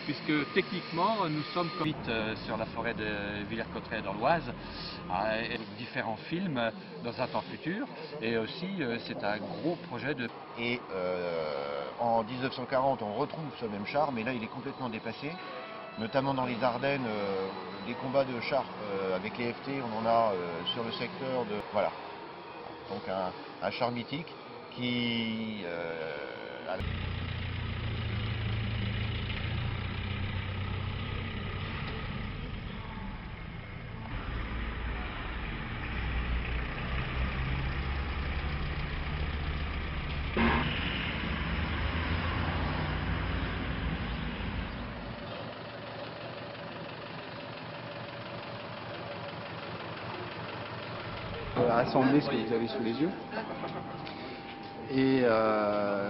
Puisque techniquement nous sommes sur la forêt de Villers-Cotterêts dans l'Oise, différents films dans un temps futur, et aussi c'est un gros projet de... Et en 1940 on retrouve ce même char, mais là il est complètement dépassé, notamment dans les Ardennes, des combats de chars avec les FT, on en a sur le secteur de... Voilà, donc un char mythique qui... Assembler ce que vous avez sous les yeux. Et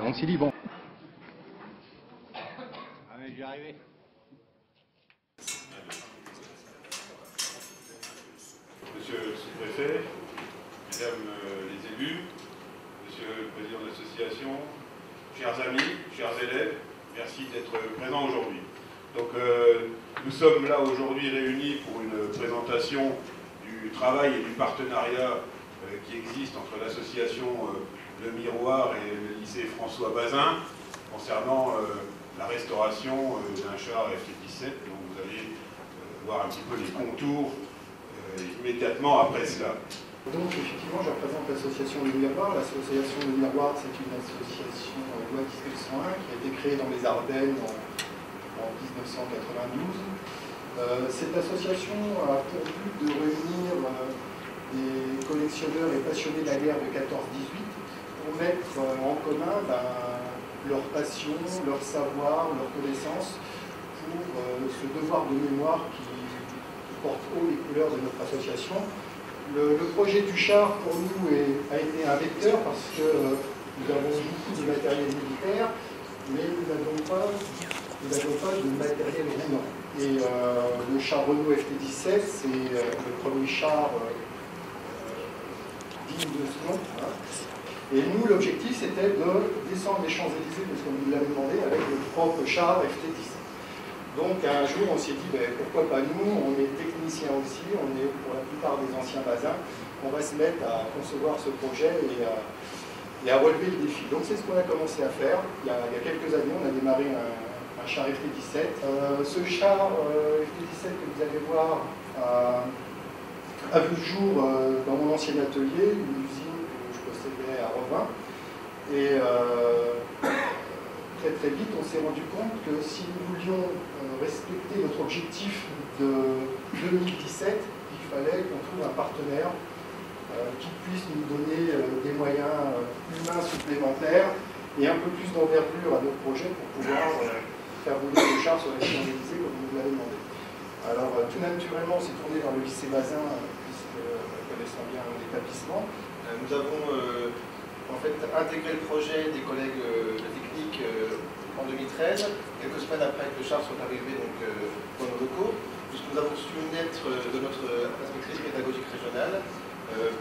on s'est dit, bon. Ah mais j'y arrivé. Monsieur le sous-préfet, mesdames les élus, monsieur le président de l'association, chers amis, chers élèves, merci d'être présents aujourd'hui. Donc nous sommes là aujourd'hui réunis pour une présentation du travail et du partenariat qui existe entre l'association Le Miroir et le lycée François Bazin concernant la restauration d'un char FT-17 dont vous allez voir un petit peu les contours immédiatement après cela. Donc effectivement, je représente l'association Le Miroir. L'association Le Miroir, c'est une association loi 1901 qui a été créée dans les Ardennes en 1992. Cette association a pour but de réunir des collectionneurs et passionnés de la guerre de 14-18 pour mettre en commun leur passion, leur savoir, leur connaissance pour ce devoir de mémoire qui porte haut les couleurs de notre association. Le projet du char pour nous a été un vecteur parce que nous avons beaucoup de matériel militaire, mais nous n'avons pas de matériel roulant. Et le char Renault FT-17, c'est le premier char digne de ce nom. Hein. Et nous, l'objectif, c'était de descendre les Champs-Élysées, parce qu'on nous l'avait demandé, avec le propre char FT-17. Donc un jour, on s'est dit, ben, pourquoi pas nous, on est techniciens aussi, on est pour la plupart des anciens Bazins, on va se mettre à concevoir ce projet et à relever le défi. Donc c'est ce qu'on a commencé à faire. Il y a quelques années, on a démarré un char FT-17. Ce char FT-17 que vous allez voir a vu le jour dans mon ancien atelier, une usine que je possédais à Revin. Et très vite, on s'est rendu compte que si nous voulions respecter notre objectif de 2017, il fallait qu'on trouve un partenaire qui puisse nous donner des moyens humains supplémentaires et un peu plus d'envergure à notre projet pour pouvoir faire voler le char sur les Champs-Élysées comme vous l'avez demandé. Alors tout naturellement, on s'est tourné vers le lycée Bazin, puisque connaissant bien l'établissement. Nous avons en fait intégré le projet des collègues de technique en 2013, quelques semaines après que le char soit arrivé donc, dans nos locaux, puisque nous avons reçu une lettre de notre inspectrice pédagogique régionale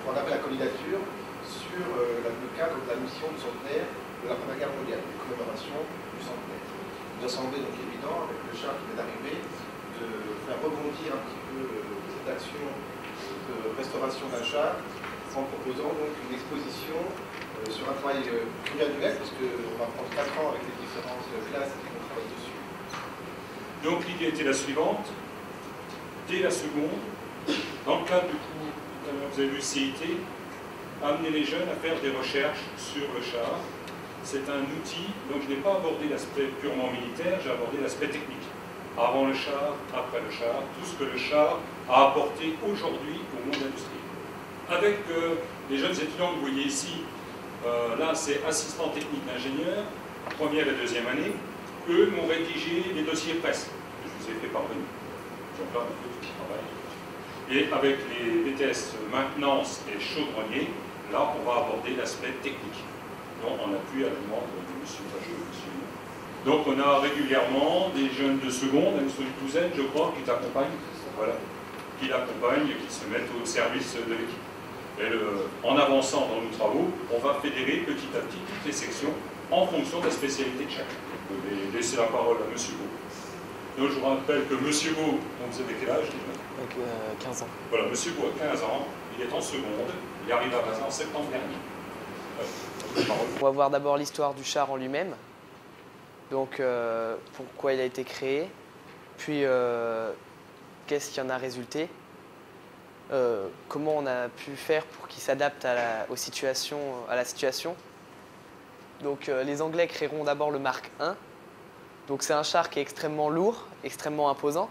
pour en appel à candidature sur le cadre de la mission du centenaire de la Première Guerre mondiale, de commémoration du centenaire. Il nous a semblé donc évident, avec le char qui vient d'arriver, de faire rebondir un petit peu cette action de restauration d'un char en proposant donc une exposition sur un travail pluriannuel, parce qu'on va prendre 4 ans avec les différentes classes qui vont travailler dessus. Donc l'idée était la suivante. Dès la seconde, dans le cadre du cours, vous avez vu CIT, amener les jeunes à faire des recherches sur le char. C'est un outil, donc je n'ai pas abordé l'aspect purement militaire, j'ai abordé l'aspect technique. Avant le char, après le char, tout ce que le char a apporté aujourd'hui au monde industriel. Avec les jeunes étudiants que vous voyez ici, là c'est assistant technique d'ingénieur, première et deuxième année, eux m'ont rédigé les dossiers presse, que je vous ai fait parvenir. J'ai encore un peu de travail. Et avec les BTS maintenance et chaudronnier, là on va aborder l'aspect technique. Donc on appuie à la demande de M. Pajot et M. Donc on a régulièrement des jeunes de seconde, une douzaine je crois, qui t'accompagnent, voilà, qui l'accompagnent et qui se mettent au service de l'équipe. Et en avançant dans nos travaux, on va fédérer petit à petit toutes les sections en fonction de la spécialité de chacun. Je vais laisser la parole à M. Beau. Donc je vous rappelle que Monsieur Beau, donc vous avez quel âge déjà? 15 ans. Voilà, Monsieur Beau a 15 ans, il est en seconde, il arrive à Bazin en septembre dernier. On va voir d'abord l'histoire du char en lui-même, donc pourquoi il a été créé, puis qu'est-ce qui en a résulté, comment on a pu faire pour qu'il s'adapte à la situation. Donc les Anglais créeront d'abord le Mark I, donc c'est un char qui est extrêmement lourd, extrêmement imposant.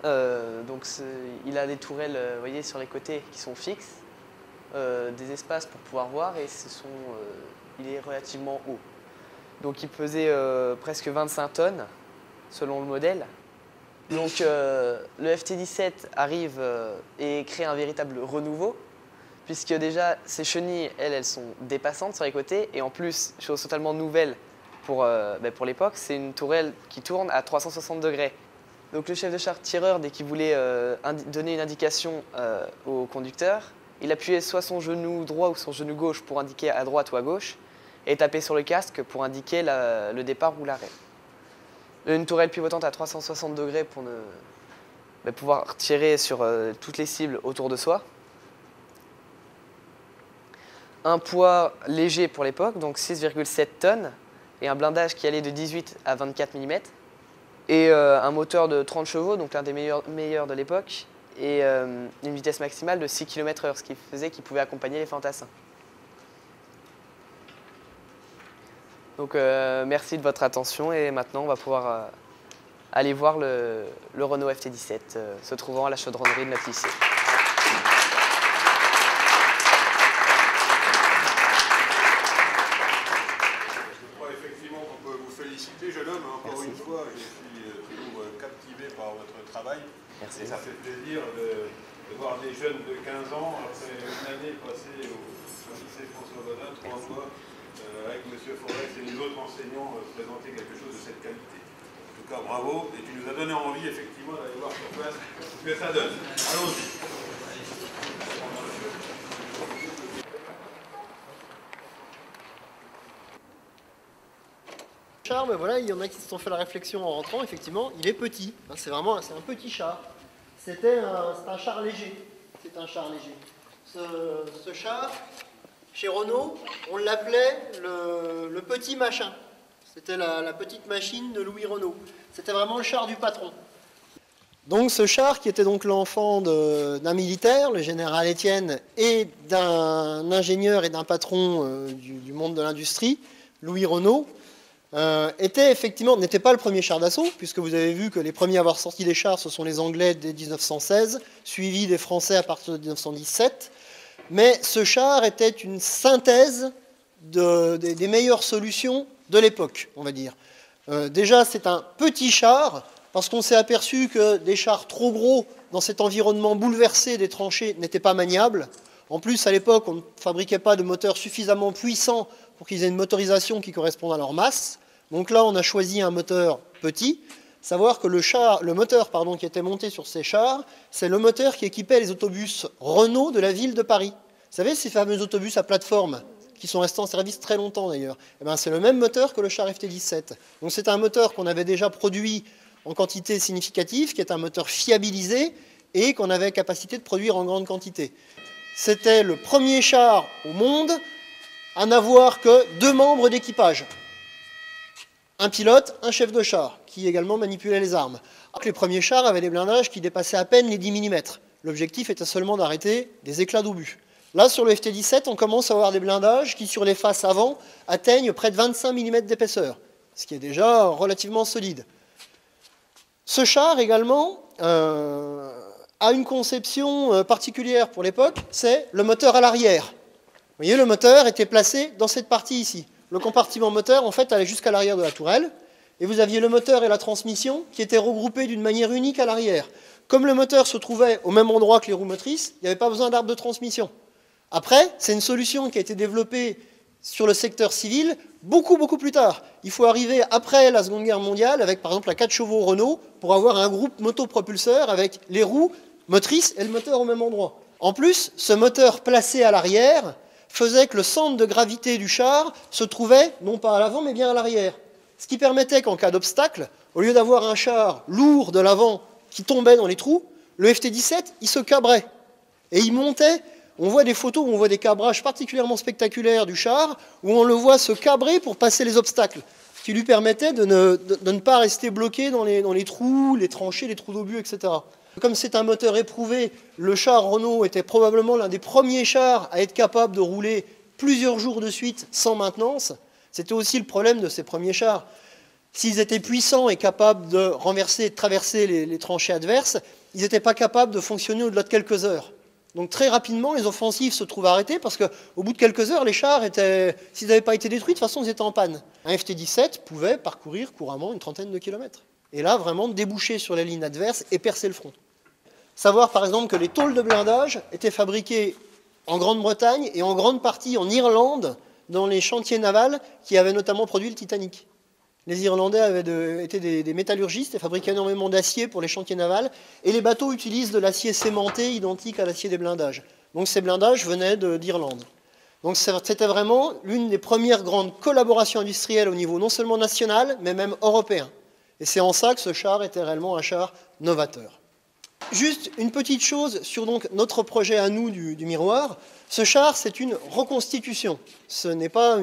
Donc il a des tourelles, vous voyez, sur les côtés qui sont fixes. Des espaces pour pouvoir voir et il est relativement haut. Donc il pesait presque 25 tonnes selon le modèle. Donc le FT17 arrive et crée un véritable renouveau puisque déjà ces chenilles, elles sont dépassantes sur les côtés et en plus, chose totalement nouvelle pour l'époque, c'est une tourelle qui tourne à 360 degrés. Donc le chef de char tireur, dès qu'il voulait donner une indication au conducteur, il appuyait soit son genou droit ou son genou gauche pour indiquer à droite ou à gauche et tapait sur le casque pour indiquer le départ ou l'arrêt. Une tourelle pivotante à 360 degrés pour pouvoir tirer sur toutes les cibles autour de soi. Un poids léger pour l'époque, donc 6,7 tonnes et un blindage qui allait de 18 à 24 mm. Et un moteur de 30 chevaux, donc l'un des meilleurs de l'époque. Et une vitesse maximale de 6 km/h, ce qui faisait qu'il pouvait accompagner les fantassins. Donc merci de votre attention et maintenant on va pouvoir aller voir le Renault FT17 se trouvant à la chaudronnerie de notre lycée. Je crois effectivement qu'on peut vous féliciter, jeune homme. Encore une fois, je suis toujours captivé par votre travail. Merci. Et ça fait plaisir de voir des jeunes de 15 ans, après une année passée au lycée François Godin, 3 mois, avec M. Forest et les autres enseignants, présenter quelque chose de cette qualité. En tout cas, bravo, et tu nous as donné envie, effectivement, d'aller voir sur place ce que ça donne. Allons-y. Char, mais voilà, il y en a qui se sont fait la réflexion en rentrant, effectivement, il est petit. C'est vraiment un petit char. C'est un char léger. C'est un char léger. Ce char, chez Renault, on l'appelait le petit machin. C'était la petite machine de Louis Renault. C'était vraiment le char du patron. Donc ce char, qui était donc l'enfant d'un militaire, le général Étienne, et d'un ingénieur et d'un patron du monde de l'industrie, Louis Renault, n'était pas le premier char d'assaut, puisque vous avez vu que les premiers à avoir sorti des chars, ce sont les Anglais dès 1916, suivis des Français à partir de 1917. Mais ce char était une synthèse des meilleures solutions de l'époque, on va dire. Déjà, c'est un petit char, parce qu'on s'est aperçu que des chars trop gros, dans cet environnement bouleversé des tranchées, n'étaient pas maniables. En plus, à l'époque, on ne fabriquait pas de moteurs suffisamment puissants pour qu'ils aient une motorisation qui corresponde à leur masse. Donc là, on a choisi un moteur petit. Savoir que le moteur qui était monté sur ces chars, c'est le moteur qui équipait les autobus Renault de la ville de Paris. Vous savez, ces fameux autobus à plateforme, qui sont restés en service très longtemps d'ailleurs. C'est le même moteur que le char FT17. Donc c'est un moteur qu'on avait déjà produit en quantité significative, qui est un moteur fiabilisé et qu'on avait capacité de produire en grande quantité. C'était le premier char au monde à n'avoir que 2 membres d'équipage. Un pilote, un chef de char, qui également manipulait les armes. Les premiers chars avaient des blindages qui dépassaient à peine les 10 mm. L'objectif était seulement d'arrêter des éclats d'obus. Là, sur le FT17, on commence à avoir des blindages qui, sur les faces avant, atteignent près de 25 mm d'épaisseur, ce qui est déjà relativement solide. Ce char, également, a une conception particulière pour l'époque, c'est le moteur à l'arrière. Vous voyez, le moteur était placé dans cette partie ici. Le compartiment moteur, en fait, allait jusqu'à l'arrière de la tourelle, et vous aviez le moteur et la transmission qui étaient regroupés d'une manière unique à l'arrière. Comme le moteur se trouvait au même endroit que les roues motrices, il n'y avait pas besoin d'arbre de transmission. Après, c'est une solution qui a été développée sur le secteur civil beaucoup plus tard. Il faut arriver après la Seconde Guerre mondiale avec par exemple la 4 chevaux Renault pour avoir un groupe motopropulseur avec les roues motrices et le moteur au même endroit. En plus, ce moteur placé à l'arrière faisait que le centre de gravité du char se trouvait non pas à l'avant mais bien à l'arrière. Ce qui permettait qu'en cas d'obstacle, Au lieu d'avoir un char lourd de l'avant qui tombait dans les trous, le FT-17, il se cabrait. Et il montait. On voit des photos où on voit des cabrages particulièrement spectaculaires du char, où on le voit se cabrer pour passer les obstacles, ce qui lui permettait de ne pas rester bloqué dans les trous, les tranchées, les trous d'obus, etc. Comme c'est un moteur éprouvé, le char Renault était probablement l'un des premiers chars à être capable de rouler plusieurs jours de suite sans maintenance. C'était aussi le problème de ces premiers chars. S'ils étaient puissants et capables de renverser, de traverser les tranchées adverses, ils n'étaient pas capables de fonctionner au-delà de quelques heures. Donc très rapidement, les offensives se trouvent arrêtées parce qu'au bout de quelques heures, les chars, s'ils n'avaient pas été détruits, de toute façon, ils étaient en panne. Un FT-17 pouvait parcourir couramment une trentaine de kilomètres. Et là, vraiment, déboucher sur les lignes adverses et percer le front. Savoir, par exemple, que les tôles de blindage étaient fabriquées en Grande-Bretagne et en grande partie en Irlande, dans les chantiers navals qui avaient notamment produit le Titanic. Les Irlandais avaient été des métallurgistes et fabriquaient énormément d'acier pour les chantiers navals. Et les bateaux utilisent de l'acier sémenté identique à l'acier des blindages. Donc ces blindages venaient d'Irlande. Donc c'était vraiment l'une des premières grandes collaborations industrielles au niveau non seulement national, mais même européen. Et c'est en ça que ce char était réellement un char novateur. Juste une petite chose sur donc notre projet à nous du miroir. Ce char, c'est une reconstitution. Ce n'est pas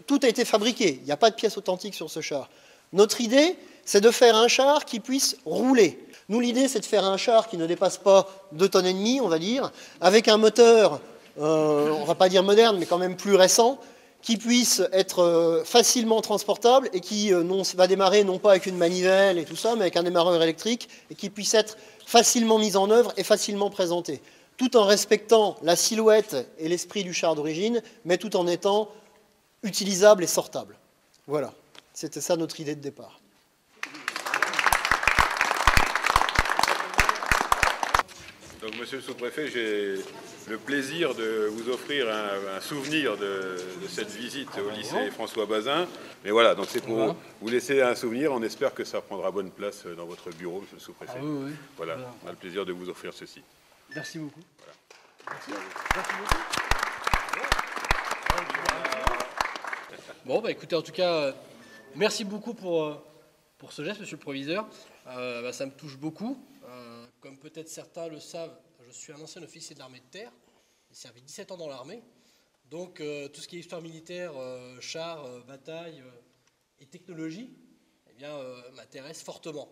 tout a été fabriqué. Il n'y a pas de pièces authentiques sur ce char. Notre idée, c'est de faire un char qui puisse rouler. Nous, l'idée, c'est de faire un char qui ne dépasse pas 2,5 tonnes, on va dire, avec un moteur, on ne va pas dire moderne, mais quand même plus récent, qui puisse être facilement transportable et qui va démarrer non pas avec une manivelle et tout ça, mais avec un démarreur électrique et qui puisse être facilement mis en œuvre et facilement présenté, tout en respectant la silhouette et l'esprit du char d'origine, mais tout en étant utilisable et sortable. Voilà, c'était ça notre idée de départ. Donc, monsieur le sous-préfet, j'ai le plaisir de vous offrir un souvenir de cette visite au lycée François Bazin. Mais voilà, donc c'est pour vous laisser un souvenir. On espère que ça prendra bonne place dans votre bureau, monsieur le sous-préfet. Ah oui, oui. Voilà, on a le plaisir de vous offrir ceci. Merci beaucoup. Voilà. Merci beaucoup. Bon, bah écoutez, en tout cas, merci beaucoup pour ce geste, monsieur le proviseur. Ça me touche beaucoup. Comme peut-être certains le savent, je suis un ancien officier de l'armée de terre. J'ai servi 17 ans dans l'armée. Donc tout ce qui est histoire militaire, chars, bataille et technologie, eh bien, m'intéresse fortement.